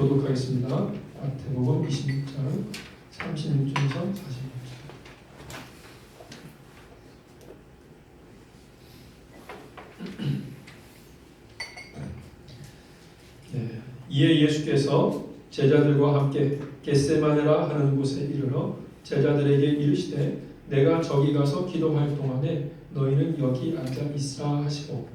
교독하겠습니다. 마태복음 26장 36절에서 46절. 이에 예수께서 제자들과 함께 겟세마네라 하는 곳에 이르러 제자들에게 이르시되 내가 저기 가서 기도할 동안에 너희는 여기 앉아 있으라 하시고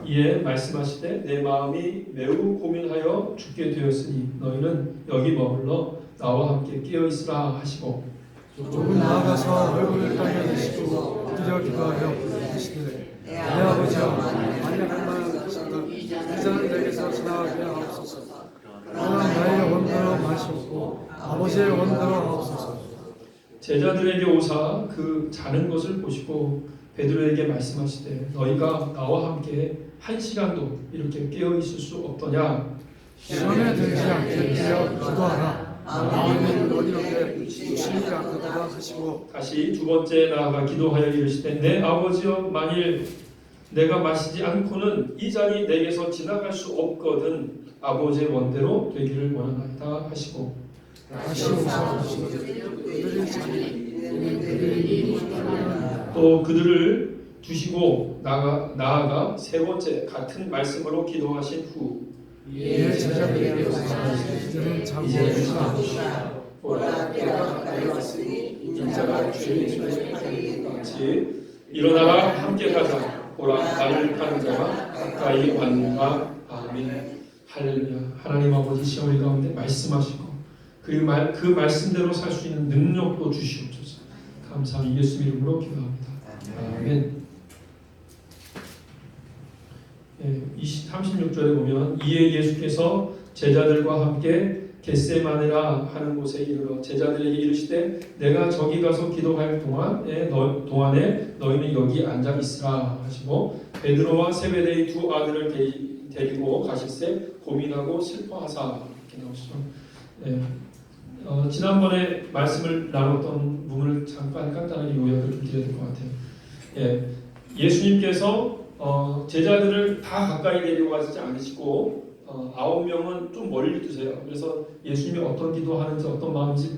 이에 말씀하시되 내 마음이 매우 고민하여 죽게 되었으니 너희는 여기 머물러 나와 함께 깨어 있으라 하시고 조금 나아가서 얼굴을 땅에 드시고 엎드려 기도하며 이르시되 내 아버지여 만약 할 만한 것이든 이 잔을 내게서 지나가게 하옵소서. 그러나 나의 원대로 마시옵고 아버지의 원대로 하옵소서. 제자들에게 오사 그 자는 것을 보시고 베드로에게 말씀하시되 너희가 나와 함께 1시간도 이렇게 깨어 있을 수 없더냐. 시험에 들지 않게 깨어 기도하라. 마음은 어디로게 미치지 않도다 하시고 다시 두 번째 나아가 기도하여 이르시되 내 아버지여 만일 내가 마시지 않고는 이 잔이 내게서 지나갈 수 없거든 아버지의 원대로 되기를 원하나이다 하시고 다시 오사 그들이 자니 또 그들을 두시고 나아가 세 번째 같은 말씀으로 기도하신 후 이에 제자들에게 오사 이제는 자고 있으라. 보라 때가 가까이 왔으니 인자가 주의 손에 팔리리라. 같이 일어나라 함께 가자 보라 나를 파는 자가 가까이 왔노라. 아멘. 할렐루야. 하나님 아버지 우리 가운데 말씀하시고 그리고 그 말씀대로 살 수 있는 능력도 주시옵소서. 감사합니다. 예수 이름으로 기도합니다. 아멘. 36절에 보면 이에 예수께서 제자들과 함께 겟세마네라 하는 곳에 이르러 제자들에게 이르시되 내가 저기 가서 기도할 동안에 너희는 여기 앉아 있으라 하시고 베드로와 세베대의 두 아들을 데리고 가실새 고민하고 슬퍼하사 이렇게 나오시죠. 지난번에 말씀을 나눴던 부분을 잠깐 간단하게 요약을 좀 드려야 될 것 같아요. 예수님께서 제자들을 다 가까이 데려가지 않으시고 9명은 좀 멀리 두세요. 그래서 예수님이 어떤 기도하는지 어떤 마음인지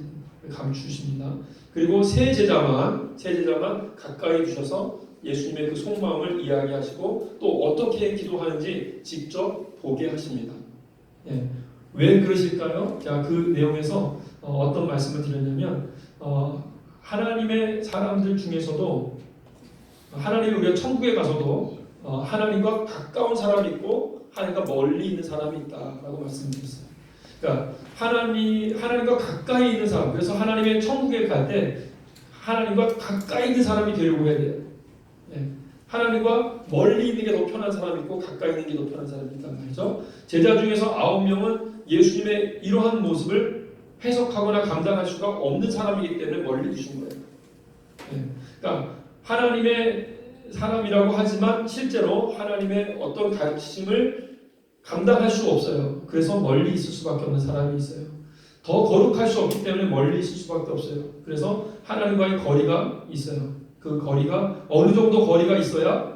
감추십니다. 그리고 세 제자만 가까이 두셔서 예수님의 그 속마음을 이야기하시고 또 어떻게 기도하는지 직접 보게 하십니다. 왜 그러실까요? 자, 그 내용에서 어떤 말씀을 드렸냐면 하나님의 사람들 중에서도 하나님이 우리가 천국에 가서도 하나님과 가까운 사람이 있고 하나님과 멀리 있는 사람이 있다라고 말씀드렸어요. 그러니까 하나님과 가까이 있는 사람, 그래서 하나님의 천국에 갈 때 하나님과 가까이 있는 사람이 되려고 해야 돼요. 하나님과 멀리 있는 게 더 편한 사람이 있고 가까이 있는 게 더 편한 사람이 있단 말이죠. 제자 중에서 9명은 예수님의 이러한 모습을 해석하거나 감당할 수가 없는 사람이기 때문에 멀리 두신 거예요. 그러니까 하나님의 사람이라고 하지만 실제로 하나님의 어떤 가르치심을 감당할 수가 없어요. 그래서 멀리 있을 수밖에 없는 사람이 있어요. 더 거룩할 수 없기 때문에 멀리 있을 수밖에 없어요. 그래서 하나님과의 거리가 있어요. 그 거리가 어느 정도 거리가 있어야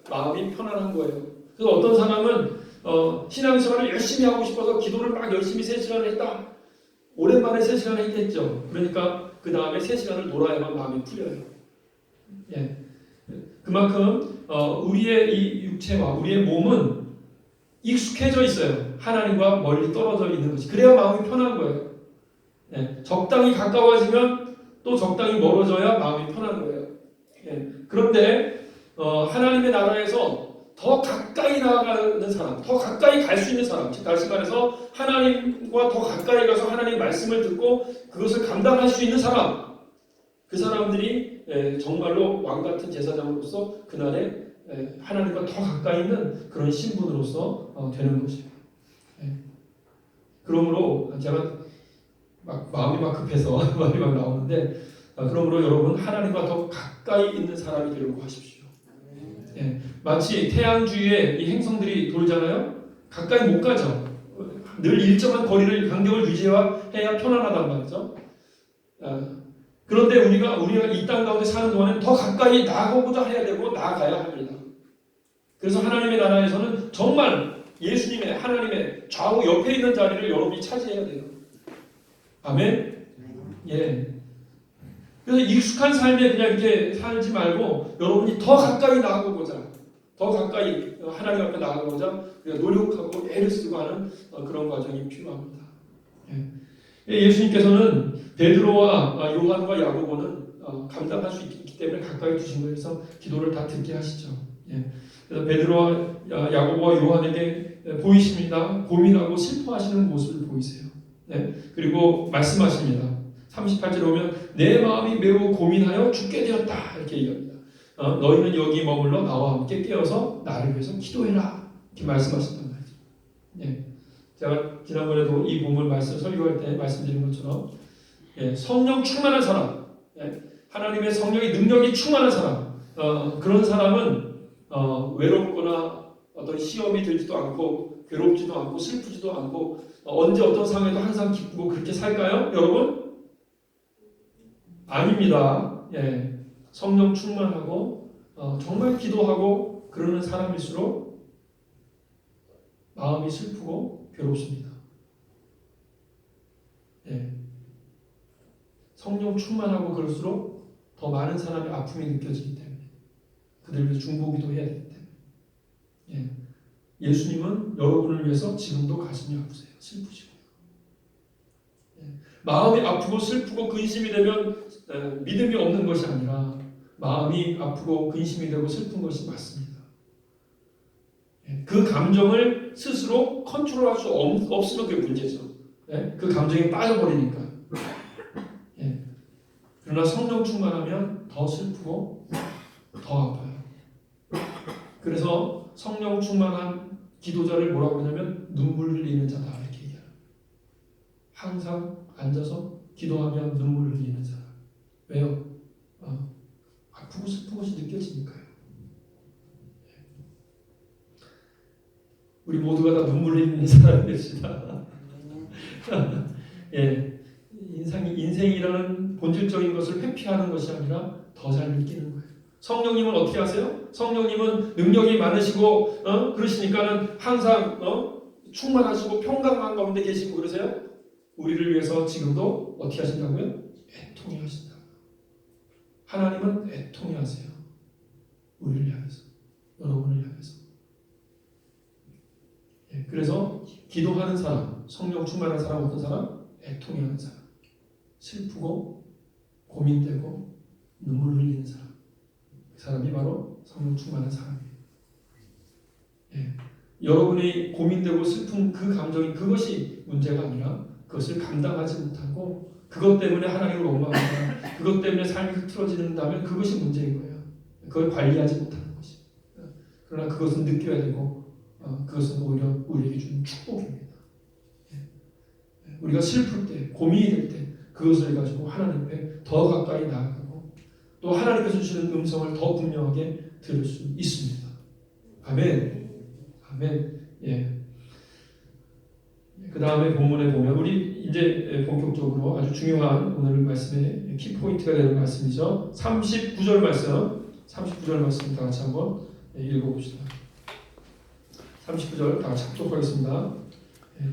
마음이 편안한 거예요. 그래서 어떤 사람은 신앙생활을 열심히 하고 싶어서 기도를 막 열심히 3시간을 했다. 오랜만에 3시간을 했겠죠. 그러니까 그 다음에 3시간을 놀아야만 마음이 풀려요. 그만큼 우리의 이 육체와 우리의 몸은 익숙해져 있어요. 하나님과 멀리 떨어져 있는 것이. 그래야 마음이 편한 거예요. 적당히 가까워지면 또 적당히 멀어져야 마음이 편한 거예요. 그런데 하나님의 나라에서 더 가까이 나아가는 사람, 더 가까이 갈 수 있는 사람, 즉 다시 말해서 하나님과 더 가까이 가서 하나님의 말씀을 듣고 그것을 감당할 수 있는 사람, 그 사람들이 정말로 왕같은 제사장으로서 그날에 하나님과 더 가까이 있는 그런 신분으로서 되는 것이에요. 그러므로 제가 마음이 막 급해서 말이 막 나오는데 그러므로 여러분 하나님과 더 가까이 있는 사람이 되려고 하십시오. 마치 태양 주위에 이 행성들이 돌잖아요. 가까이 못 가죠. 늘 일정한 거리를 간격을 유지해야 편안하단 말이죠. 그런데 우리가 이 땅 가운데 사는 동안은 더 가까이 나아가고자 해야 되고 나아가야 합니다. 그래서 하나님의 나라에서는 정말 예수님의 하나님의 좌우 옆에 있는 자리를 여러분이 차지해야 돼요. 아멘. 예. 그래서 익숙한 삶에 그냥 이렇게 살지 말고 여러분이 더 가까이 나아가고자, 더 가까이 하나님 앞에 나아가고자 노력하고 애를 쓰고 하는 그런 과정이 필요합니다. 예. 예수님께서는 베드로와 요한과 야고보는 감당할 수 있기 때문에 가까이 두신 거에서 기도를 다 듣게 하시죠. 예. 그래서 베드로와 야고보와 요한에게 보이십니다. 고민하고 슬퍼하시는 모습을 보이세요. 예. 그리고 말씀하십니다. 38절에 보면 내 마음이 매우 고민하여 죽게 되었다 이렇게 얘기합니다. 너희는 여기 머물러 나와 함께 깨어서 나를 위해서 기도해라 이렇게 말씀하셨단 말이죠. 예. 제가 지난번에도 이 본문 말씀 설교할 때 말씀드린 것처럼 성령 충만한 사람, 하나님의 성령의 능력이 충만한 사람, 그런 사람은 외롭거나 어떤 시험이 들지도 않고 괴롭지도 않고 슬프지도 않고 언제 어떤 상황에도 항상 기쁘고 그렇게 살까요? 여러분? 아닙니다. 예. 성령 충만하고 정말 기도하고 그러는 사람일수록 마음이 슬프고 괴롭습니다. 예. 성령 충만하고 그럴수록 더 많은 사람의 아픔이 느껴지기 때문에 그들을 위해서 중보기도 해야 되기 때문에 예. 예수님은 여러분을 위해서 지금도 가슴이 아프세요. 슬프시고요. 예. 마음이 아프고 슬프고 근심이 되면 믿음이 없는 것이 아니라 마음이 아프고 근심이 되고 슬픈 것이 맞습니다. 예. 그 감정을 스스로 컨트롤할 수 없으면 그게 문제죠. 예. 그 감정에 빠져버리니까. 예. 그러나 성령 충만하면 더 슬프고 더 아파요. 그래서 성령 충만한 기도자를 뭐라고 하냐면 눈물 흘리는 자다 이렇게 얘기해요. 항상 앉아서 기도하면 눈물 흘리는 사람. 왜요? 아프고 슬픈 것이 느껴지니까요. 우리 모두가 다 눈물 흘리는 사람이 됩시다. 예, 인생이라는 본질적인 것을 회피하는 것이 아니라 더 잘 느끼는 거예요. 성령님은 어떻게 하세요? 성령님은 능력이 많으시고 그러시니까는 항상 충만하시고 평강한 가운데 계시고 그러세요. 우리를 위해서 지금도 어떻게 하신다고요? 애통해 하신다. 하나님은 애통해 하세요. 우리를 향해서, 여러분을 향해서. 예, 그래서 기도하는 사람, 성령 충만한 사람 어떤 사람? 애통해 하는 사람. 슬프고 고민되고 눈물 흘리는 사람. 그 사람이 바로 성령 충만한 사람이에요. 예, 여러분이 고민되고 슬픈 그 감정이 그것이 문제가 아니라 그것을 감당하지 못하고 그것 때문에 하나님을 원망한다. 그것 때문에 삶이 흐트러지는다면 그것이 문제인 거예요. 그걸 관리하지 못하는 것이. 그러나 그것은 느껴야 되고 그것은 오히려 우리에게 주는 축복입니다. 우리가 슬플 때, 고민이 될 때 그것을 가지고 하나님 앞에 더 가까이 나아가고 또 하나님께서 주시는 음성을 더 분명하게 들을 수 있습니다. 아멘. 아멘. 예. 그 다음에 본문에 보면 우리 이제 본격적으로 아주 중요한 오늘 말씀의 키포인트가 되는 말씀이죠. 39절 말씀. 39절 말씀 다 같이 한번 읽어봅시다. 39절 다 같이 합독하겠습니다.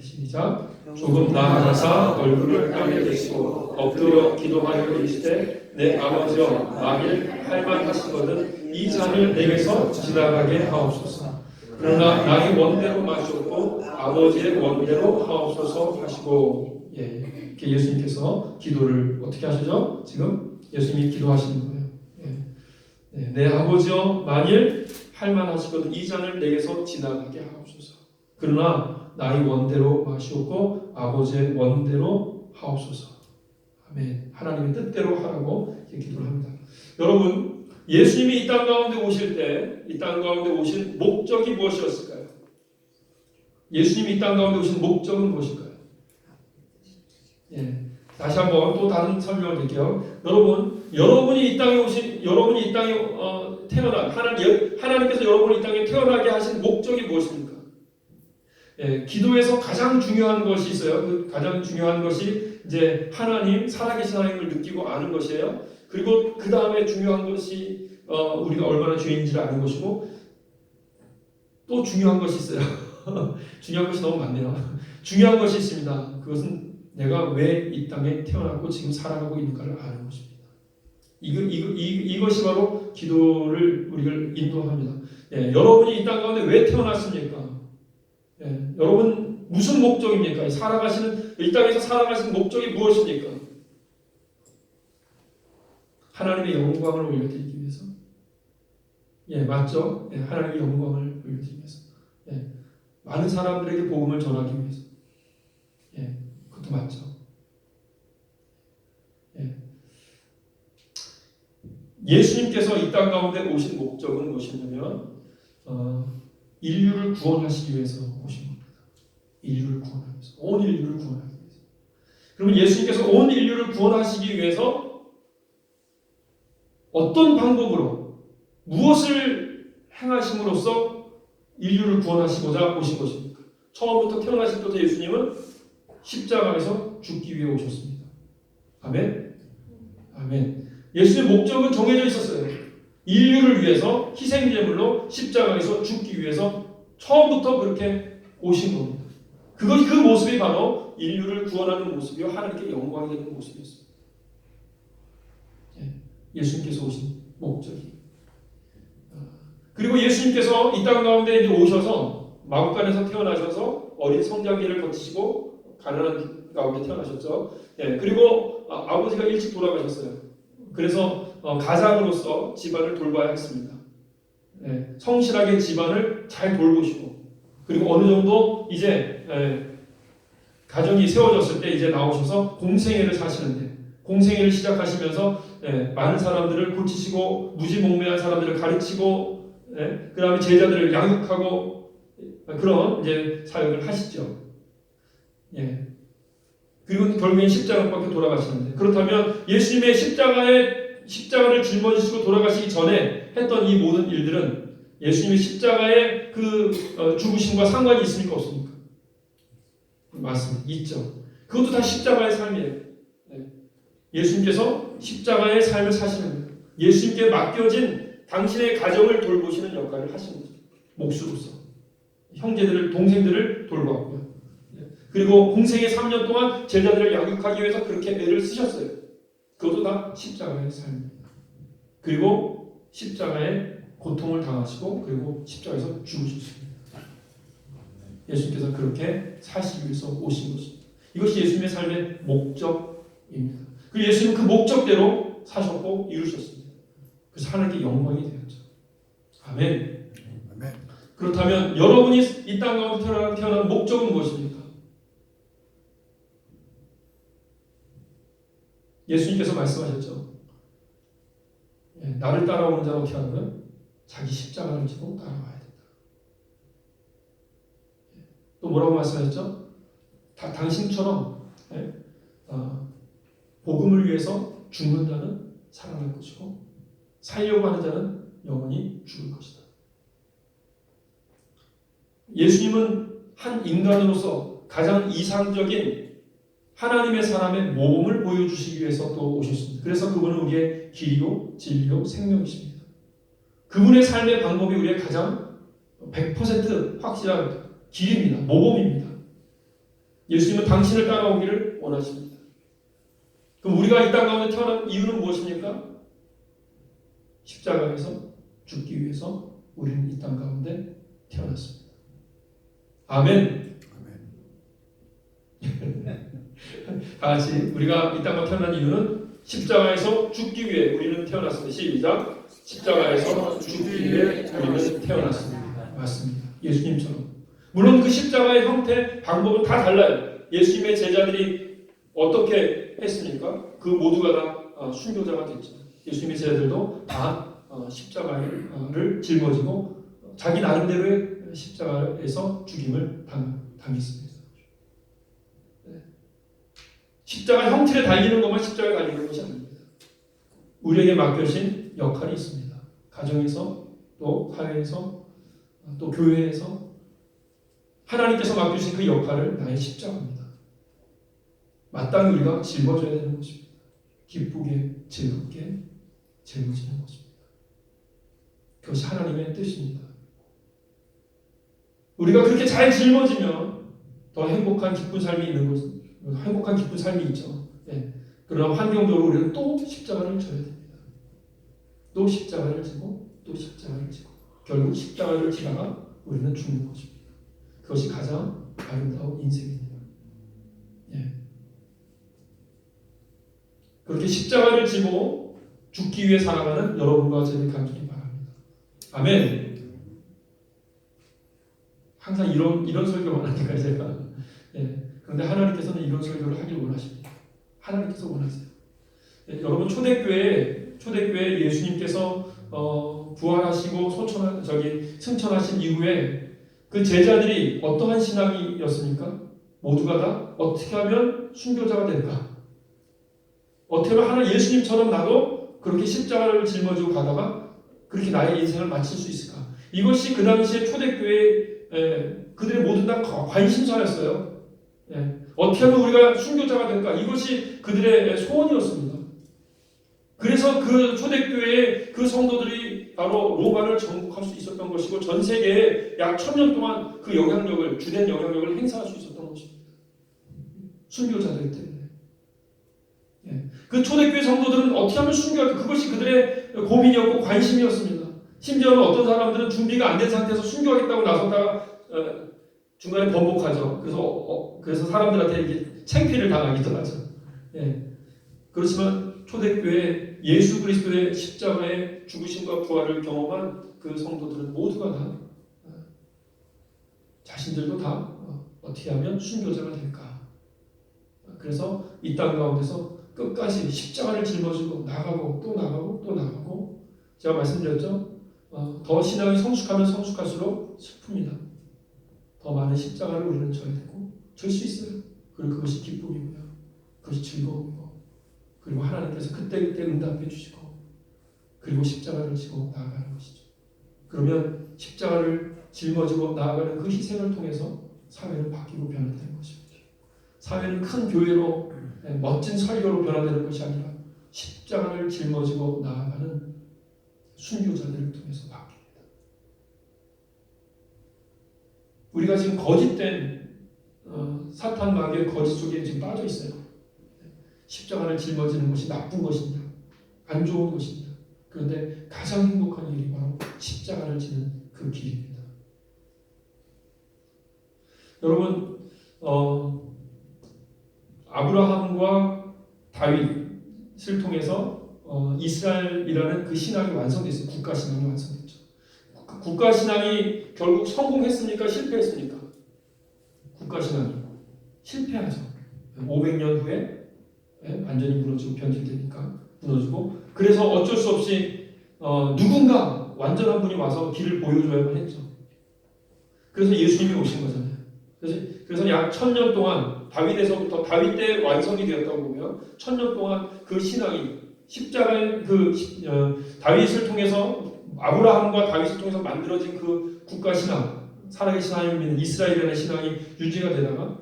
시작. 조금 나아가사 얼굴을 땅에 대시고 엎드려 기도하여 이르시되 내 아버지여 만일 할만하시거든 이 잔을 내게서 지나가게 하옵소서. 그러나 나의 원대로 마시옵고 아버지의 원대로 하옵소서 하시고 이렇게 예수님께서 기도를 어떻게 하시죠? 지금 예수님이 기도하시는 거예요. 내 아버지여 만일 할만하시거든 이 잔을 내게서 지나가게 하옵소서. 그러나 나의 원대로 마시옵고 아버지의 원대로 하옵소서. 아멘. 하나님의 뜻대로 하라고 이렇게 기도를 합니다. 여러분, 예수님이 이 땅 가운데 오실 때, 이 땅 가운데 오신 목적이 무엇이었을까요? 예수님이 이 땅 가운데 오신 목적은 무엇일까요? 다시 한번 또 다른 설명을 드릴게요. 여러분이 이 땅에 태어난 하나님께서 여러분을 이 땅에 태어나게 하신 목적이 무엇입니까? 기도에서 가장 중요한 것이 있어요. 그 가장 중요한 것이 이제 살아계신 하나님을 느끼고 아는 것이에요. 그리고 그 다음에 중요한 것이 우리가 얼마나 죄인지를 아는 것이고 또 중요한 것이 있어요. 중요한 것이 너무 많네요. 중요한 것이 있습니다. 그것은 내가 왜 이 땅에 태어났고 지금 살아가고 있는가를 아는 것입니다. 이것이 바로 기도를 우리를 인도합니다. 예, 여러분이 이 땅 가운데 왜 태어났습니까? 예, 여러분 무슨 목적입니까? 이 땅에서 살아가시는 목적이 무엇입니까? 하나님의 영광을 올려드리기 위해서. 예, 맞죠? 예, 하나님의 영광을 올려드리기 위해서. 예, 많은 사람들에게 복음을 전하기 위해서. 예, 그것도 맞죠. 예. 예수님께서 이 땅 가운데 오신 목적은 무엇이냐면 인류를 구원하시기 위해서 오신 겁니다. 인류를 구원하기 위해서. 온 인류를 구원하기 위해서. 그러면 예수님께서 온 인류를 구원하시기 위해서 어떤 방법으로 무엇을 행하심으로써 인류를 구원하시고자 오신 것입니까? 처음부터 태어나실 때부터 예수님은 십자가에서 죽기 위해 오셨습니다. 아멘? 아멘. 예수의 목적은 정해져 있었어요. 인류를 위해서 희생제물로 십자가에서 죽기 위해서 처음부터 그렇게 오신 겁니다. 그 모습이 바로 인류를 구원하는 모습이요 하나님께 영광이 되는 모습이었습니다. 예수님께서 오신 목적이. 그리고 예수님께서 이 땅 가운데 이제 오셔서 마구간에서 태어나셔서 어린 성장기를 거치시고 가난한 가운데 태어나셨죠. 예, 그리고 아버지가 일찍 돌아가셨어요. 그래서 가장으로서 집안을 돌봐야 했습니다. 예, 성실하게 집안을 잘 돌보시고 그리고 어느 정도 이제 가정이 세워졌을 때 이제 나오셔서 공생애를 사시는데 공생애를 시작하시면서 많은 사람들을 고치시고 무지몽매한 사람들을 가르치고 그 다음에 제자들을 양육하고 그런 이제 사역을 하시죠. 예. 그리고 결국엔 십자가 밖에 돌아가시는데 그렇다면 예수님의 십자가를 짊어지시고 돌아가시기 전에 했던 이 모든 일들은 예수님의 십자가의 그 죽으심과 상관이 있습니까 없습니까? 맞습니다. 있죠. 그것도 다 십자가의 삶이에요. 예수님께서 십자가의 삶을 사시는 거예요. 예수님께 맡겨진 당신의 가정을 돌보시는 역할을 하시는 거죠. 목수로서 형제들을 동생들을 돌보았고요. 그리고 공생의 3년 동안 제자들을 양육하기 위해서 그렇게 애를 쓰셨어요. 그것도 다 십자가의 삶입니다. 그리고 십자가의 고통을 당하시고 그리고 십자가에서 죽으셨습니다. 예수님께서 그렇게 사시기 위해서 오신 것입니다. 이것이 예수님의 삶의 목적입니다. 그리고 예수님은 그 목적대로 사셨고 이루셨습니다. 그래서 하나님께 영광이 되었죠. 아멘. 아멘. 그렇다면 여러분이 이 땅 가운데 태어난 목적은 무엇입니까? 예수님께서 말씀하셨죠. 나를 따라오는 자는 어떻게 하냐면 자기 십자가를 지고 따라와야 된다. 또 뭐라고 말씀하셨죠? 당신처럼 복음을 위해서 죽는 자는 살아날 것이고 살려고 하는 자는 영원히 죽을 것이다. 예수님은 한 인간으로서 가장 이상적인 하나님의 사람의 모범을 보여주시기 위해서 또 오셨습니다. 그래서 그분은 우리의 길이요, 진리요, 생명이십니다. 그분의 삶의 방법이 우리의 가장 100% 확실한 길입니다. 모범입니다. 예수님은 당신을 따라오기를 원하십니다. 그럼 우리가 이 땅 가운데 태어난 이유는 무엇입니까? 십자가에서 죽기 위해서 우리는 이 땅 가운데 태어났습니다. 아멘. 다 같이 우리가 이 땅에 태어난 이유는 십자가에서 죽기 위해 우리는 태어났습니다. 시작. 십자가에서 죽기 위해 우리는 태어났습니다. 맞습니다. 예수님처럼. 물론 그 십자가의 형태, 방법은 다 달라요. 예수님의 제자들이 어떻게 했습니까? 그 모두가 다 순교자가 됐죠. 예수님의 제자들도 다 십자가를 짊어지고 자기 나름대로의 십자가에서 죽임을 당했습니다. 십자가 형틀에 달리는 것만 십자가에 달리는 것이 아닙니다. 우리에게 맡겨진 역할이 있습니다. 가정에서 또 사회에서 또 교회에서 하나님께서 맡겨주신 그 역할을 나의 십자가입니다. 마땅히 우리가 짊어져야 되는 것입니다. 기쁘게 즐겁게 짊어지는 것입니다. 그것이 하나님의 뜻입니다. 우리가 그렇게 잘 짊어지면 더 행복한 기쁜 삶이 있는 것, 행복한 기쁜 삶이 있죠. 예. 그러나 환경적으로 우리는 또 십자가를 져야 됩니다. 또 십자가를 지고 또 십자가를 지고 결국 십자가를 지다가 우리는 죽는 것입니다. 그것이 가장 아름다운 인생입니다. 예. 그렇게 십자가를 지고 죽기 위해 살아가는 여러분과 저를 간절히 바랍니다. 아멘. 항상 이런 설교만 하니까 제가. 예. 그런데 하나님께서는 이런 설교를 하길 원하십니다. 하나님께서 원하세요. 예. 여러분 초대교회 예수님께서 부활하시고 승천하신 이후에 그 제자들이 어떠한 신앙이었습니까? 모두가 다 어떻게 하면 순교자가 될까? 어떻게 하면 하나 예수님처럼 나도 그렇게 십자가를 짊어지고 가다가 그렇게 나의 인생을 마칠 수 있을까? 이것이 그 당시에 초대교회 그들의 모든 다 관심사였어요. 어떻게 하면 우리가 순교자가 될까? 이것이 그들의 소원이었습니다. 그래서 그 초대교회의 그 성도들이 바로 로마를 정복할 수 있었던 것이고 전 세계에 약 1000년 동안 그 영향력을 주된 영향력을 행사할 수 있었던 것입니다. 순교자들 때문에. 그 초대교회 성도들은 어떻게 하면 순교할까? 그것이 그들의 고민이었고 관심이었습니다. 심지어는 어떤 사람들은 준비가 안 된 상태에서 순교하겠다고 나섰다가 중간에 번복하죠. 그래서 사람들한테 이게 창피를 당하기도 하죠. 그렇지만 초대교회 예수 그리스도의 십자가의 죽으심과 부활을 경험한 그 성도들은 모두가 다 자신들도 다 어떻게 하면 순교자가 될까? 그래서 이 땅 가운데서 끝까지 십자가를 짊어지고 나가고 또 나가고 또 나가고 제가 말씀드렸죠. 더 신앙이 성숙하면 성숙할수록 슬픕니다. 더 많은 십자가를 우리는 져야 되고 질 수 있어요. 그리고 그것이 기쁨이고요. 그것이 즐거움이고 그리고 하나님께서 그때그때 응답해 주시고 그리고 십자가를 지고 나아가는 것이죠. 그러면 십자가를 짊어지고 나아가는 그 희생을 통해서 사회는 바뀌고 변화되는 것입니다. 사회는 큰 교회로 멋진 설교로 변화되는 것이 아니라 십자가를 짊어지고 나아가는 순교자들을 통해서 바뀝니다. 우리가 지금 거짓된 사탄 마귀의 거짓 속에 지금 빠져 있어요. 십자가를 짊어지는 것이 나쁜 것입니다. 안 좋은 것입니다. 그런데 가장 행복한 일이 바로 십자가를 지는 그 길입니다. 여러분 아브라함과 다윗을 통해서 이스라엘이라는 그 신앙이 완성됐어요. 국가 신앙이 완성됐죠. 국가 신앙이 결국 성공했습니까? 실패했습니까? 국가 신앙이 실패하죠. 500년 후에 완전히 무너지고 변질되니까 무너지고 그래서 어쩔 수 없이 누군가 완전한 분이 와서 길을 보여줘야만 했죠. 그래서 예수님이 오신 거잖아요. 그래서 약 1000년 동안 다윗에서부터 다윗 때 완성이 되었다고 보면 1000년 동안 그 신앙이 십자가의 다윗을 통해서 아브라함과 다윗을 통해서 만들어진 그 국가 신앙 살아계신 하나님을 믿는 이스라엘이라는 신앙이 유지가 되다가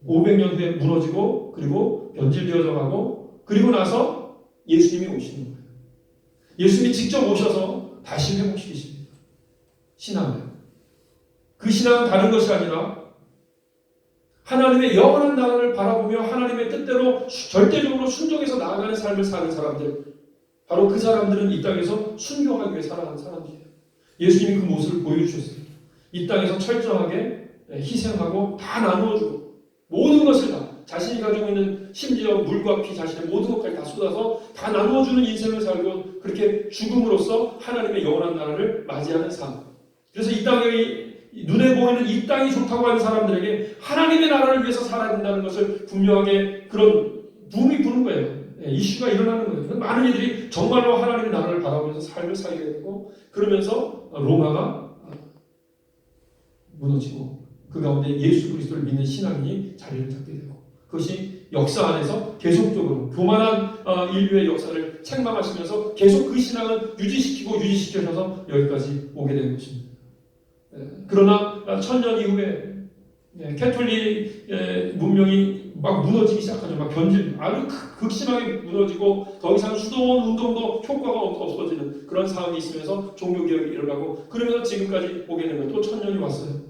500년 후에 무너지고 그리고 변질되어져 가고 그리고 나서 예수님이 오시는 거예요. 예수님이 직접 오셔서 다시 회복시키십니다. 신앙을. 그 신앙은 다른 것이 아니라 하나님의 영원한 나라를 바라보며 하나님의 뜻대로 절대적으로 순종해서 나아가는 삶을 사는 사람들 바로 그 사람들은 이 땅에서 순교하기 위해 살아가는 사람들이에요. 예수님이 그 모습을 보여주셨어요. 이 땅에서 철저하게 희생하고 다 나누어주고 모든 것을 다 자신이 가지고 있는 심지어 물과 피 자신의 모든 것까지 다 쏟아서 다 나누어주는 인생을 살고 그렇게 죽음으로써 하나님의 영원한 나라를 맞이하는 삶. 그래서 이 땅에 눈에 보이는 이 땅이 좋다고 하는 사람들에게 하나님의 나라를 위해서 살아야 된다는 것을 분명하게 그런 붐이 부는 거예요. 이슈가 일어나는 거예요. 많은 이들이 정말로 하나님의 나라를 바라보면서 삶을 살게 되고 그러면서 로마가 무너지고 그 가운데 예수 그리스도를 믿는 신앙이 자리를 잡게 되고 그것이 역사 안에서 계속적으로 교만한 인류의 역사를 책망하시면서 계속 그 신앙을 유지시켜셔서 여기까지 오게 된 것입니다. 그러나 1000년 이후에 캐톨릭 문명이 막 무너지기 시작하죠. 막 변질, 아주 극심하게 무너지고 더 이상 수도원 운동도 효과가 없어지는 그런 상황이 있으면서 종교개혁이 일어나고 그러면서 지금까지 오게 된 거예요. 또 1000년이 왔어요.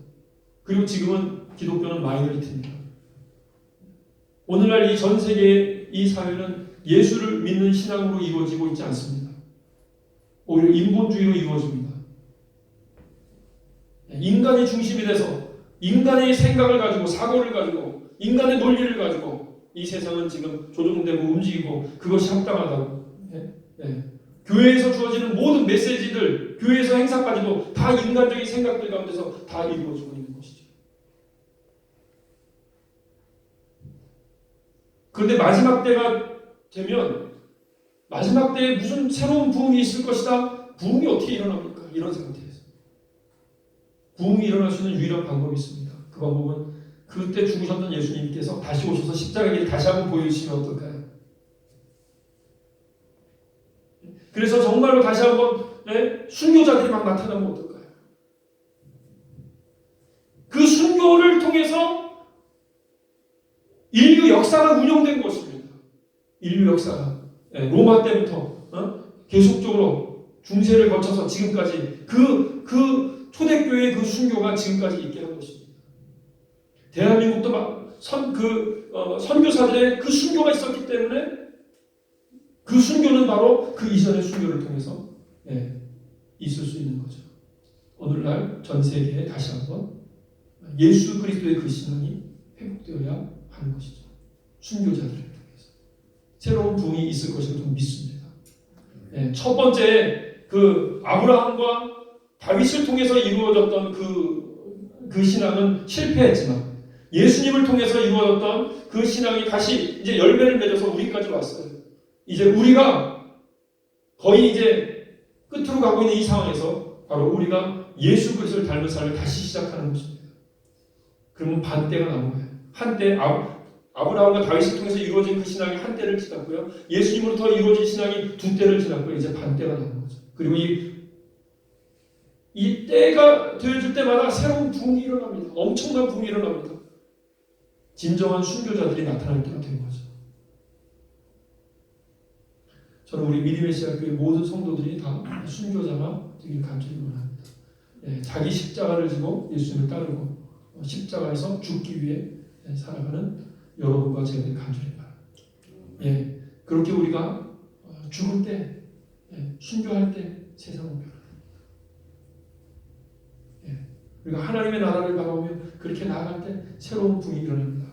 그리고 지금은 기독교는 마이너리티입니다. 오늘날 이 전 세계의 이 사회는 예수를 믿는 신앙으로 이루어지고 있지 않습니다. 오히려 인본주의로 이루어집니다. 인간이 중심이 돼서 인간의 생각을 가지고 사고를 가지고 인간의 논리를 가지고 이 세상은 지금 조종되고 움직이고 그것이 합당하다고. 교회에서 주어지는 모든 메시지들, 교회에서 행사까지도 다 인간적인 생각들 가운데서 다 이루어지고 있는 것이죠. 그런데 마지막 때가 되면 마지막 때에 무슨 새로운 부흥이 있을 것이다. 부흥이 어떻게 일어납니까? 이런 상태에서 부흥이 일어날 수 있는 유일한 방법이 있습니다. 그 방법은 그때 죽으셨던 예수님께서 다시 오셔서 십자가의 길을 다시 한번 보여주시면 어떨까요? 그래서 정말로 다시 한번 순교자들이 막 나타나면 어떨까요? 그 순교를 통해서 인류 역사가 운영된 것입니다. 인류 역사가 로마 때부터 계속적으로 중세를 거쳐서 지금까지 그 초대교회의 그 순교가 지금까지 있게 한 것입니다. 대한민국도 선교사들의 그 순교가 있었기 때문에 그 순교는 바로 그 이전의 순교를 통해서 있을 수 있는 거죠. 오늘날 전 세계에 다시 한번 예수 그리스도의 그 신앙이 회복되어야 하는 것이죠. 순교자들을 통해서 새로운 부흥이 있을 것이라고 좀 믿습니다. 첫 번째 그 아브라함과 다윗을 통해서 이루어졌던 그 신앙은 실패했지만 예수님을 통해서 이루어졌던 그 신앙이 다시 이제 열매를 맺어서 우리까지 왔어요. 이제 우리가 거의 이제 끝으로 가고 있는 이 상황에서 바로 우리가 예수 그리스도를 닮은 삶을 다시 시작하는 것입니다. 그러면 반대가 나온 거예요. 한때 아브라함과 다윗을 통해서 이루어진 그 신앙이 한때를 지났고요. 예수님으로부터 이루어진 신앙이 두 때를 지났고요. 이제 반대가 나온 거죠. 그리고 이 때가 되어질 때마다 새로운 부흥이 일어납니다. 엄청난 부흥이 일어납니다. 진정한 순교자들이 나타날 때가 된 거죠. 저는 우리 믿음의 시작교회 모든 성도들이 다 순교자가 되길 간절히 원합니다. 자기 십자가를 지고 예수님을 따르고 십자가에서 죽기 위해 살아가는 여러분과 제가 되길 간절히 바랍니다. 그렇게 우리가 죽을 때, 순교할 때 세상을 변합니다. 우리가 하나님의 나라를 바라보며 그렇게 나아갈 때 새로운 부흥이 일어납니다.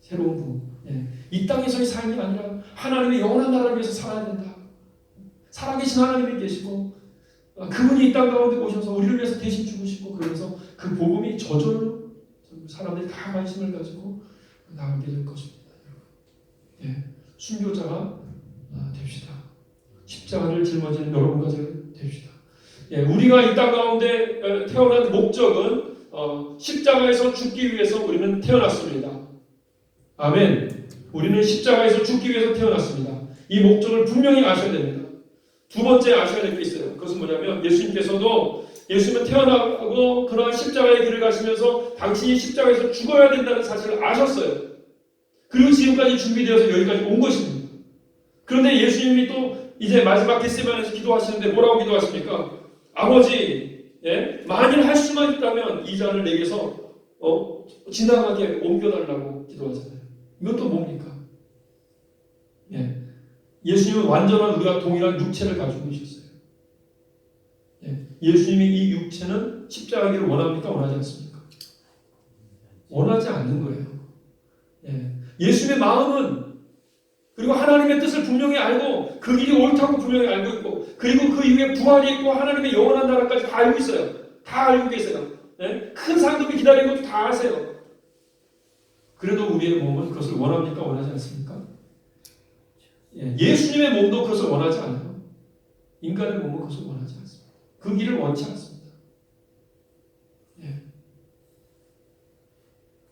새로운 부흥. 이 땅에서의 삶이 아니라 하나님의 영원한 나라를 위해서 살아야 된다. 살아계신 하나님이 계시고 그분이 이 땅 가운데 오셔서 우리를 위해서 대신 죽으시고 그래서 그 복음이 저절로 사람들이 다 관심을 가지고 나가게 될 것입니다. 순교자가 됩시다. 십자가를 짊어지는 여러분과 제가 됩시다. 우리가 이 땅 가운데 태어난 목적은 십자가에서 죽기 위해서 우리는 태어났습니다. 아멘. 우리는 십자가에서 죽기 위해서 태어났습니다. 이 목적을 분명히 아셔야 됩니다. 두 번째 아셔야 될 게 있어요. 그것은 뭐냐면 예수님은 태어나고 그러한 십자가의 길을 가시면서 당신이 십자가에서 죽어야 된다는 사실을 아셨어요. 그리고 지금까지 준비되어서 여기까지 온 것입니다. 그런데 예수님이 또 이제 마지막 겟세마네에서 기도하시는데 뭐라고 기도하십니까? 아버지, 만일 할 수만 있다면 이 잔을 내게서 지나가게 옮겨달라고 기도하잖아요. 이것도 뭡니까? 예수님은 완전한 우리가 동일한 육체를 가지고 계셨어요. 예수님이 이 육체는 십자가기를 원합니까? 원하지 않습니까? 원하지 않는 거예요. 예수님의 마음은 그리고 하나님의 뜻을 분명히 알고 그 길이 옳다고 분명히 알고 있고 그리고 그 이후에 부활이 있고 하나님의 영원한 나라까지 다 알고 있어요. 다 알고 계세요. 큰 상급이 기다리는 것도 다 아세요. 그래도 우리의 몸은 그것을 원합니까? 원하지 않습니까? 예수님의 몸도 그것을 원하지 않아요. 인간의 몸은 그것을 원하지 않습니다. 그 길을 원치 않습니다.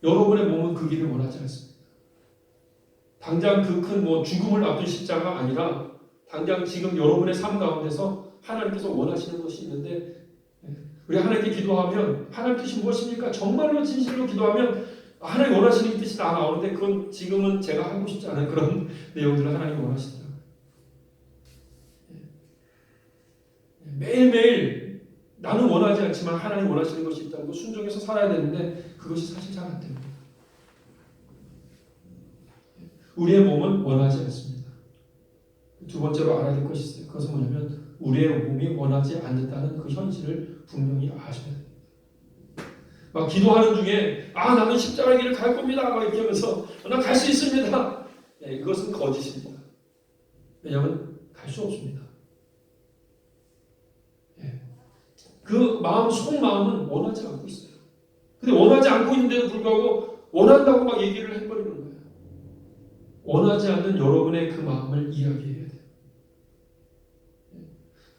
여러분의 몸은 그 길을 원하지 않습니다. 당장 그 큰 죽음을 앞둔 십자가 아니라 당장 지금 여러분의 삶 가운데서 하나님께서 원하시는 것이 있는데 우리 하나님께 기도하면 하나님 뜻이 무엇입니까? 정말로 진실로 기도하면 하나님 원하시는 뜻이 다 나오는데 그건 지금은 제가 하고 싶지 않은 그런 내용들을 하나님이 원하시더라고요. 매일매일 나는 원하지 않지만 하나님 원하시는 것이 있다고 순종해서 살아야 되는데 그것이 사실 잘 안 됩니다. 우리의 몸은 원하지 않습니다. 두 번째로 알아야 될 것이 있어요. 그것은 뭐냐면 우리의 몸이 원하지 않는다는 그 현실을 분명히 아셔야 됩니다. 막 기도하는 중에 나는 십자가 길을 갈 겁니다. 막 이렇게 하면서 난 갈 수 있습니다. 이것은 거짓입니다. 왜냐하면 갈 수 없습니다. 그 마음, 속마음은 원하지 않고 있어요. 근데 원하지 않고 있는데도 불구하고 원한다고 막 얘기를 해버리는 거예요. 원하지 않는 여러분의 그 마음을 이야기해야 돼요.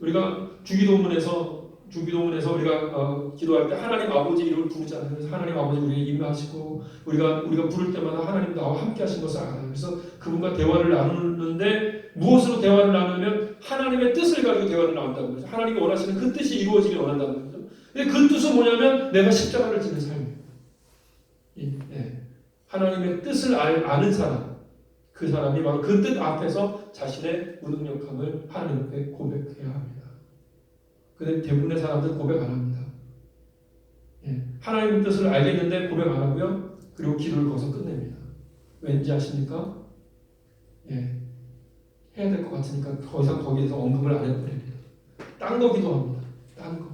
우리가 주기도문에서 우리가 기도할 때 하나님 아버지 이름을 부르잖아요. 그래서 하나님 아버지 우리에게 임하시고 우리가 부를 때마다 하나님 나와 함께 하신 것을 알아요. 그래서 그분과 대화를 나누는데 무엇으로 대화를 나누면 하나님의 뜻을 가지고 대화를 나눈다는 거죠. 하나님이 원하시는 그 뜻이 이루어지길 원한다는 거죠. 근데 그 뜻은 뭐냐면 내가 십자가를 지는 삶이에요. 하나님의 뜻을 아는 사람, 그 사람이 바로 그 뜻 앞에서 자신의 무능력함을 하나님 앞에 고백해야 합니다. 근데 대부분의 사람들은 고백 안 합니다. 하나님의 뜻을 알겠는데 고백 안 하고요. 그리고 기도를 거기서 끝냅니다. 왠지 아십니까? 해야 될 것 같으니까 더 이상 거기에서 언급을 안 해버립니다. 딴 거 기도합니다. 딴 거.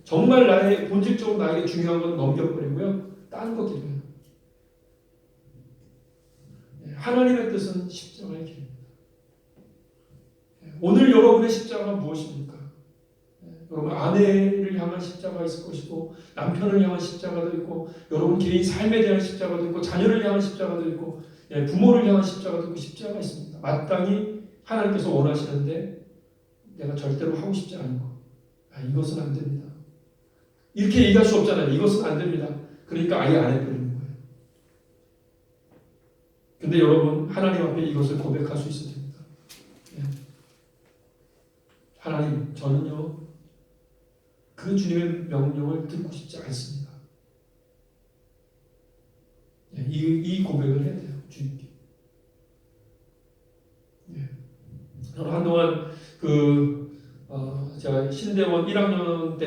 정말 나의 본질적으로 나에게 중요한 건 넘겨버리고요. 딴 거 기도해요. 하나님의 뜻은 십자가의 길입니다. 오늘 여러분의 십자가가 무엇입니까? 여러분 아내를 향한 십자가가 있을 것이고 남편을 향한 십자가도 있고 여러분 개인 삶에 대한 십자가도 있고 자녀를 향한 십자가도 있고 부모를 향한 십자가도 있고 십자가가 있습니다. 마땅히 하나님께서 원하시는데 내가 절대로 하고 싶지 않은 거. 이것은 안 됩니다. 이렇게 얘기할 수 없잖아요. 이것은 안 됩니다. 그러니까 아예 안 해버리는 거예요. 근데 여러분 하나님 앞에 이것을 고백할 수 있어야 됩니다. 하나님 저는요 그 주님의 명령을 듣고 싶지 않습니다. 이 고백을 해야 돼요. 주님께. 저는 한동안 제가 신대원 1학년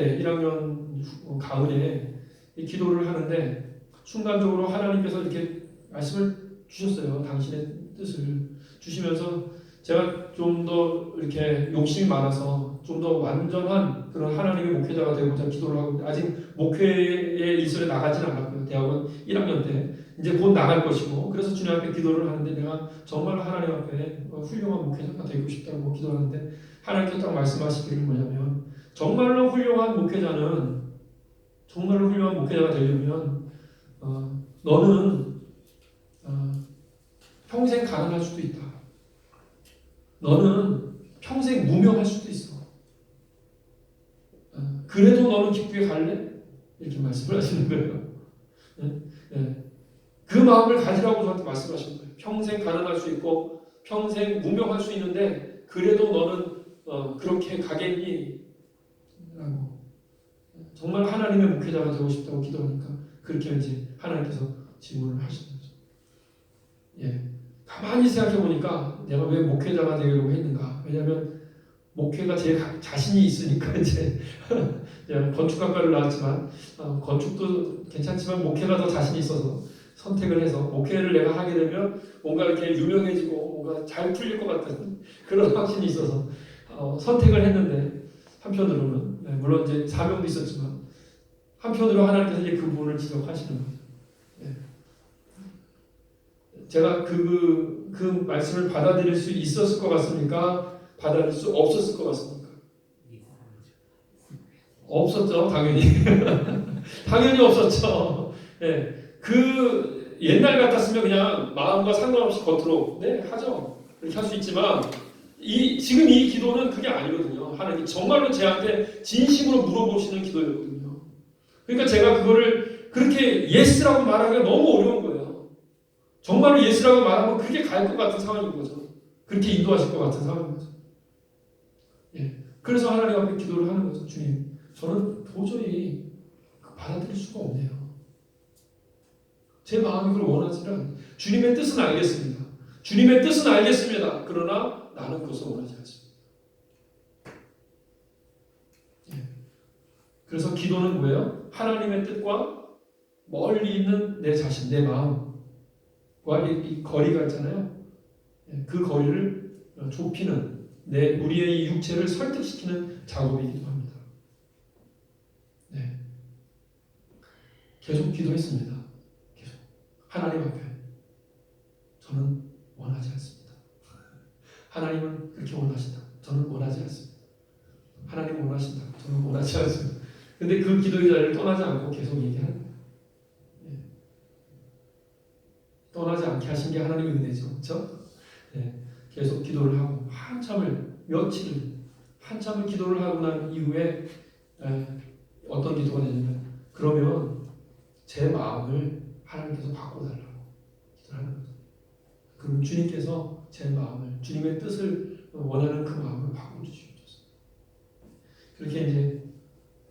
가을에 기도를 하는데 순간적으로 하나님께서 이렇게 말씀을 주셨어요. 당신의 뜻을 주시면서 제가 좀 더 이렇게 욕심이 많아서 좀 더 완전한 그런 하나님의 목회자가 되고자 기도를 하고 있는데 아직 목회의 이설에 나가지는 않았고요. 대학원 1학년 때 이제 곧 나갈 것이고 그래서 주님 앞에 기도를 하는데 내가 정말 하나님 앞에 훌륭한 목회자가 되고 싶다고 기도하는데 하나님께서 딱 말씀하시기를 뭐냐면 정말로 훌륭한 목회자가 되려면 너는 평생 가난할 수도 있다. 너는 평생 무명할 수도 있어. 그래도 너는 기쁘게 갈래? 이렇게 말씀을 하시는 거예요. 그 마음을 가지라고 저한테 말씀하시는 거예요. 평생 가난할 수 있고 평생 무명할 수 있는데 그래도 너는 그렇게 가겠니? 라고 정말 하나님의 목회자가 되고 싶다고 기도하니까 그렇게 이제 하나님께서 질문을 하시는 거죠. 가만히 생각해 보니까 내가 왜 목회자가 되려고 했는가? 왜냐하면 목회가 제 자신이 있으니까 이제 건축학과를 나왔지만 건축도 괜찮지만 목회가 더 자신이 있어서 선택을 해서 목회를 내가 하게 되면 뭔가 이렇게 유명해지고 뭔가 잘 풀릴 것 같은 그런 확신이 있어서 선택을 했는데 한편으로는 물론 이제 사명도 있었지만 한편으로 하나님께서 이제 그 부분을 지적하시는 거죠. 제가 그 말씀을 받아들일 수 있었을 것 같습니까? 받아들일 수 없었을 것 같습니까? 없었죠, 당연히. 당연히 없었죠. 그 옛날 같았으면 그냥 마음과 상관없이 겉으로 하죠. 그렇게 할 수 있지만 지금 이 기도는 그게 아니거든요. 하나님 정말로 제한테 진심으로 물어보시는 기도였거든요. 그러니까 제가 그거를 그렇게 예스라고 말하기가 너무 어려운 거예요. 정말로 예스라고 말하면 그게 갈 것 같은 상황인 거죠. 그렇게 인도하실 것 같은 상황인 거죠. 그래서 하나님 앞에 기도를 하는 거죠. 주님, 저는 도저히 받아들일 수가 없네요. 제 마음이 그걸 원하지는 않아요. 주님의 뜻은 알겠습니다. 주님의 뜻은 알겠습니다. 그러나 나는 그것을 원하지 않습니다. 그래서 기도는 뭐예요? 하나님의 뜻과 멀리 있는 내 자신, 내 마음과 이 거리가 있잖아요. 그 거리를 좁히는 우리의 이 육체를 설득시키는 작업이기도 합니다. 네. 계속 기도했습니다. 계속 하나님 앞에 저는 원하지 않습니다. 하나님은 그렇게 원하신다. 저는 원하지 않습니다. 하나님 원하신다. 저는 원하지 않습니다. 근데 그 기도의 자리를 떠나지 않고 계속 얘기하는 거예요. 예. 떠나지 않게 하신 게 하나님의 은혜죠. 그렇죠? 예. 계속 기도를 하고 한참을 기도를 하고 난 이후에 어떤 기도가 되냐면 그러면 제 마음을 하나님께서 바꿔달라고 기도를 하는 거죠. 그럼 주님께서 제 마음을 주님의 뜻을 원하는 그 마음을 바꿔주시죠. 그렇게 이제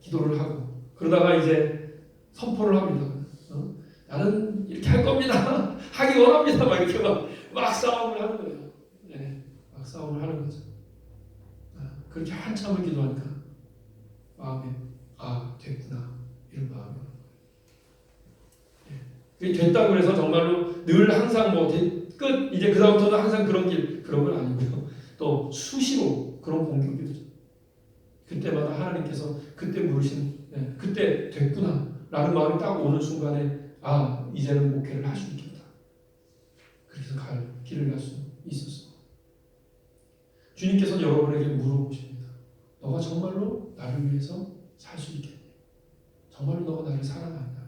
기도를 하고 그러다가 이제 선포를 합니다. 나는 이렇게 할 겁니다. 하기 원합니다. 막 이렇게 막 싸움을 하는 거예요. 네, 막 싸움을 하는 거죠. 그렇게 한참을 기도하니까 마음에 됐구나 이런 마음이 오는 거예요. 그게 됐다고 해서 정말로 늘 항상 끝 이제 그 다음부터는 항상 그런 건 아니고요. 또 수시로 그런 공격이 되죠. 그때마다 하나님께서 그때 물으신 그때 됐구나 라는 마음이 딱 오는 순간에 이제는 목회를 할 수 있겠다. 그래서 길을 갈 수 있었어. 주님께서는 여러분에게 물어보십니다. 너가 정말로 나를 위해서 살 수 있겠니? 정말로 너가 나를 사랑한다.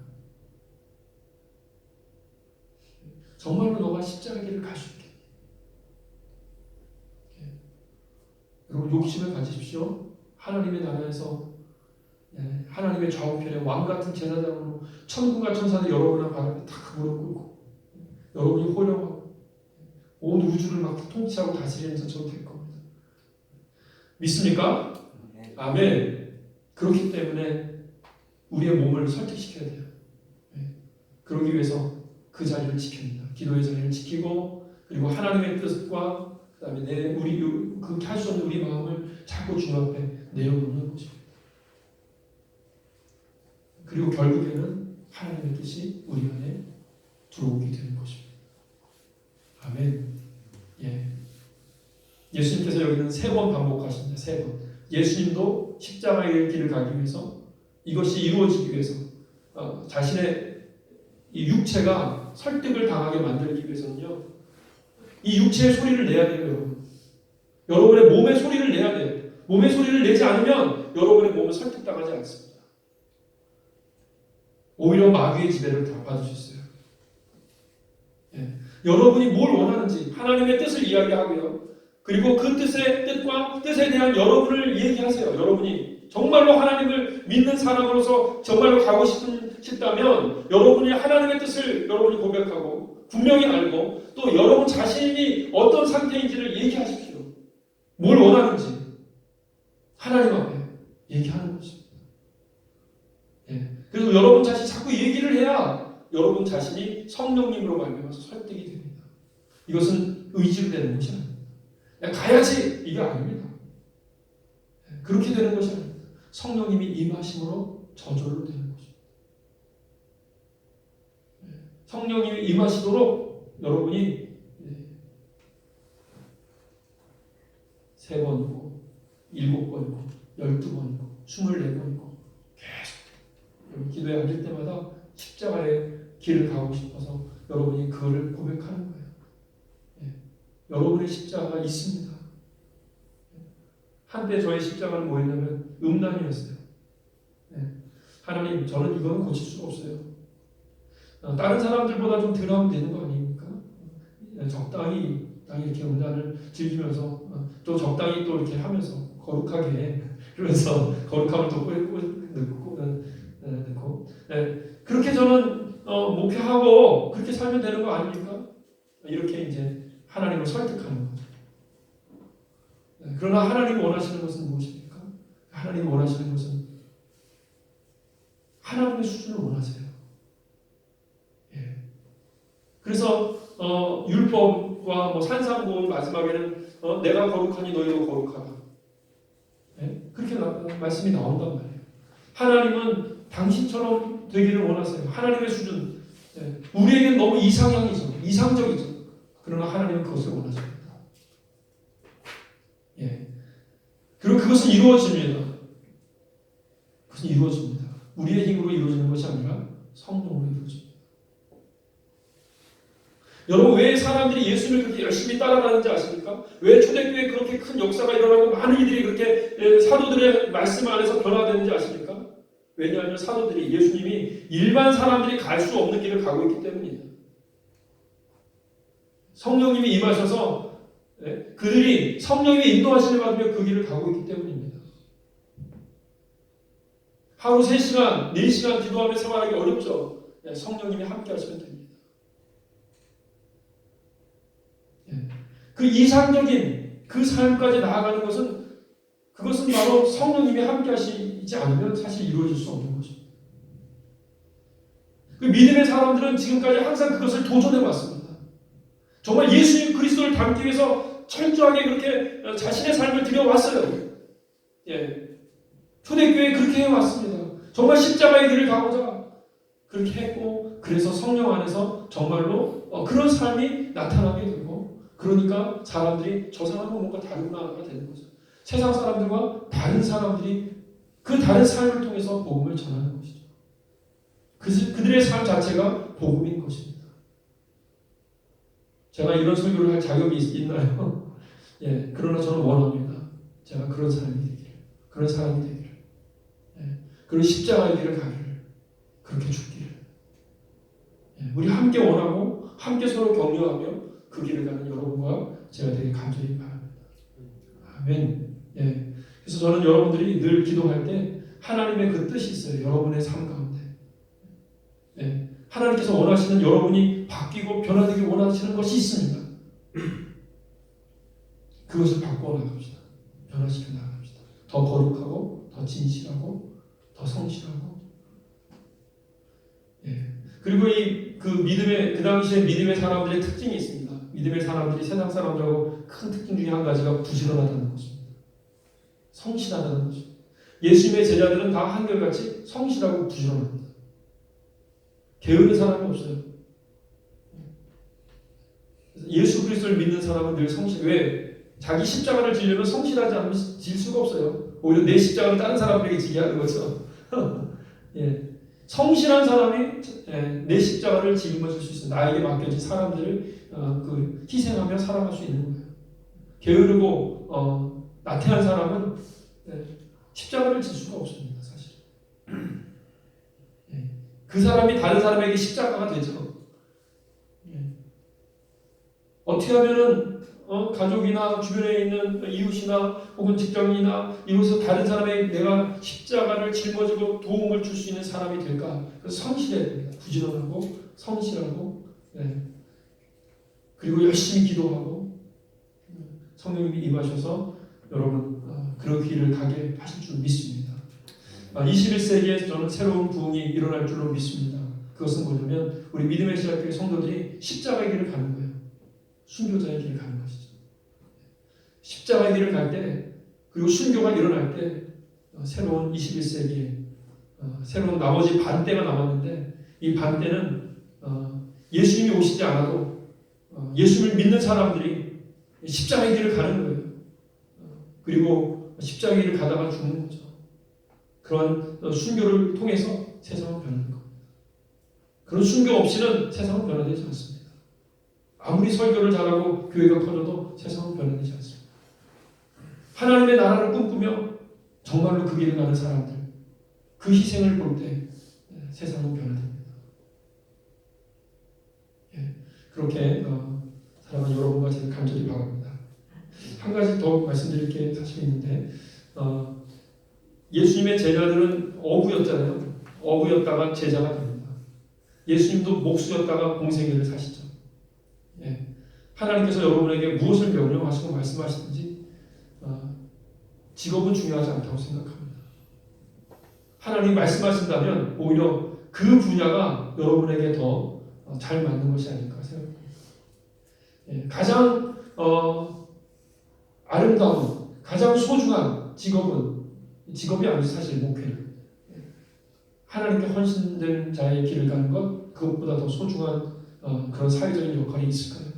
정말로 너가 십자가 길을 갈 수 있겠니? 여러분 욕심을 가지십시오. 하나님의 나라에서 하나님의 좌우편에 왕같은 제사장으로 천군과 천사들 여러분의 발 앞에 다 무릎 꿇고 여러분이 호령하고 온 우주를 막 통치하고 다스리는 것처럼 될 겁니다. 믿습니까? 아멘. 그렇기 때문에 우리의 몸을 설득시켜야 돼요. 그러기 위해서 그 자리를 지킵니다. 기도의 자리를 지키고 그리고 하나님의 뜻과 그다음에 그렇게 할 수 없는 우리 마음을 자꾸 주 앞에 내려놓는 것입니다. 그리고 결국에는 하나님의 뜻이 우리 안에 들어오게 되는 것입니다. 아멘. 예수님께서 여기는 3번 반복하십니다. 3번. 예수님도 십자가의 길을 가기 위해서 이것이 이루어지기 위해서 자신의 이 육체가 설득을 당하게 만들기 위해서는요. 이 육체의 소리를 내야 돼요, 여러분. 여러분의 몸의 소리를 내야 돼요. 몸의 소리를 내지 않으면 여러분의 몸은 설득당하지 않습니다. 오히려 마귀의 지배를 다 받을 수 있어요. 여러분이 뭘 원하는지 하나님의 뜻을 이야기하고요. 그리고 그 뜻과 뜻에 대한 여러분을 얘기하세요. 여러분이 정말로 하나님을 믿는 사람으로서 정말로 가고 싶다면 여러분이 하나님의 뜻을 여러분이 고백하고 분명히 알고 또 여러분 자신이 어떤 상태인지를 얘기하십시오. 뭘 원하는지 하나님 앞에 얘기하는 것입니다. 그래서 여러분 자신이 자꾸 얘기를 해야 여러분 자신이 성령님으로 말미암아서 설득이 됩니다. 이것은 의지로 되는 것이 아닙니다. 가야지 이게 아닙니다. 그렇게 되는 것이 아닙니다. 성령님이 임하심으로 저절로 되는 것입니다. 성령님이 임하시도록 여러분이 3번이고 7번이고 12번이고 24번이고 계속 기도에 앉을 때마다 십자가의 길을 가고 싶어서 여러분이 그거를 고백하는 거예요. 여러분의 십자가가 있습니다. 한때 저의 십자가는 뭐였냐면 음란이었어요. 하나님, 저는 이거는 고칠 수가 없어요. 다른 사람들보다 좀 덜하면 되는 거 아닙니까? 적당히 이렇게 음란을 즐기면서 또 적당히 또 이렇게 하면서 거룩하게 그래서 거룩함을 또 넣고 그렇게 저는 목회하고 그렇게 살면 되는 거 아닙니까? 이렇게 이제 하나님을 설득하는 거죠. 그러나 하나님이 원하시는 것은 무엇입니까? 하나님이 원하시는 것은 하나님의 수준을 원하세요. 그래서 율법과 산상고음 마지막에는 내가 거룩하니 너희도 거룩하라. 그렇게 말씀이 나온단 말이에요. 하나님은 당신처럼 되기를 원하세요. 하나님의 수준. 우리에겐 너무 이상향이죠. 이상적이죠. 그러나 하나님은 그것을 원하십니다. 그리고 그것은 이루어집니다. 그것은 이루어집니다. 우리의 힘으로 이루어지는 것이 아니라 성령으로 이루어집니다. 여러분, 왜 사람들이 예수님을 그렇게 열심히 따라가는지 아십니까? 왜 초대교회에 그렇게 큰 역사가 일어나고 많은 이들이 그렇게 사도들의 말씀 안에서 변화되는지 아십니까? 왜냐하면 사도들이 예수님이 일반 사람들이 갈 수 없는 길을 가고 있기 때문이에요. 성령님이 임하셔서 그들이 성령님의 인도하심을 받으며 그 길을 가고 있기 때문입니다. 하루 3시간, 4시간 기도하며 생활하기 어렵죠. 성령님이 함께 하시면 됩니다. 그 이상적인 그 삶까지 나아가는 것은 그것은 바로 성령님이 함께 하시지 않으면 사실 이루어질 수 없는 것입니다. 그 믿음의 사람들은 지금까지 항상 그것을 도전해 왔습니다. 정말 예수님 그리스도를 닮기 위해서 철저하게 그렇게 자신의 삶을 들여왔어요. 초대교회에 그렇게 해왔습니다. 정말 십자가의 길을 가고자 그렇게 했고, 그래서 성령 안에서 정말로 그런 삶이 나타나게 되고, 그러니까 사람들이 저 사람은 뭔가 다르구나가 되는 거죠. 세상 사람들과 다른 사람들이 그 다른 삶을 통해서 복음을 전하는 것이죠. 그들의 삶 자체가 복음인 것입니다. 제가 이런 설교를 할 자격이 있나요? 그러나 저는 원합니다. 제가 그런 사람이 되기를, 그런 사람이 되기를, 그런 십자가의 길을 가기를, 그렇게 죽기를. 우리 함께 원하고 함께 서로 격려하며 그 길을 가는 여러분과 제가 되게 간절히 바랍니다. 아멘. 그래서 저는 여러분들이 늘 기도할 때 하나님의 그 뜻이 있어요. 여러분의 삶 가운데. 하나님께서 원하시는, 여러분이 바뀌고 변화되길 원하시는 것이 있습니다. 그것을 바꾸어 나갑시다. 변화시켜 나갑시다. 더 거룩하고, 더 진실하고, 더 성실하고. 그리고 그 믿음의, 그 당시에 믿음의 사람들의 특징이 있습니다. 믿음의 사람들이 세상 사람들하고 큰 특징 중에 한 가지가 부지런하다는 것입니다. 성실하다는 것입니다. 예수님의 제자들은 다 한결같이 성실하고 부지런합니다. 게으른 사람이 없어요. 예수 그리스도를 믿는 사람은 늘 성실. 왜? 자기 십자가를 지려면 성실하지 않으면 질 수가 없어요. 오히려 내 십자가를 다른 사람들에게 지게 하는 거죠. 성실한 사람이 내 십자가를 짊어질 수 있어요. 나에게 맡겨진 사람들을 희생하며 살아갈 수 있는 거예요. 게으르고 나태한 사람은 십자가를 질 수가 없습니다. 사실. 그 사람이 다른 사람에게 십자가가 되죠. 어떻게 하면은 가족이나 주변에 있는 이웃이나 혹은 직장인이나 이웃에서 다른 사람에게 내가 십자가를 짊어지고 도움을 줄 수 있는 사람이 될까? 그래서 성실해야 됩니다. 부지런하고 성실하고, 그리고 열심히 기도하고, 성령님이 임하셔서 여러분 그런 길을 가게 하실 줄 믿습니다. 21세기에 저는 새로운 부흥이 일어날 줄로 믿습니다. 그것은 뭐냐면 우리 믿음의 시작교회 성도들이 십자가의 길을 가는 거예요. 순교자의 길을 가는 것이죠. 십자가의 길을 갈 때, 그리고 순교가 일어날 때 새로운 21세기에 새로운 나머지 반대가 남았는데, 이 반대는 예수님이 오시지 않아도 예수님을 믿는 사람들이 십자가의 길을 가는 거예요. 그리고 십자가의 길을 가다가 죽는 거죠. 그러한 순교를 통해서 세상은 변하는 겁니다. 그런 순교 없이는 세상은 변화되지 않습니다. 아무리 설교를 잘하고 교회가 커져도 세상은 변화되지 않습니다. 하나님의 나라를 꿈꾸며 정말로 그 길을 가는 사람들, 그 희생을 볼 때 세상은 변화됩니다. 그렇게 사랑하는 여러분과 제가 간절히 바랍니다. 한 가지 더 말씀드릴 게 사실 있는데, 예수님의 제자들은 어부였잖아요. 어부였다가 제자가 됩니다. 예수님도 목수였다가 공생애를 사시죠. 하나님께서 여러분에게 무엇을 명령하시고 말씀하시든지 직업은 중요하지 않다고 생각합니다. 하나님이 말씀하신다면 오히려 그 분야가 여러분에게 더 잘 맞는 것이 아닐까 생각합니다. 가장 아름다운, 가장 소중한 직업은, 직업이 아니죠 사실 목회는. 하나님께 헌신된 자의 길을 가는 것 그것보다 더 소중한 그런 사회적인 역할이 있을까요?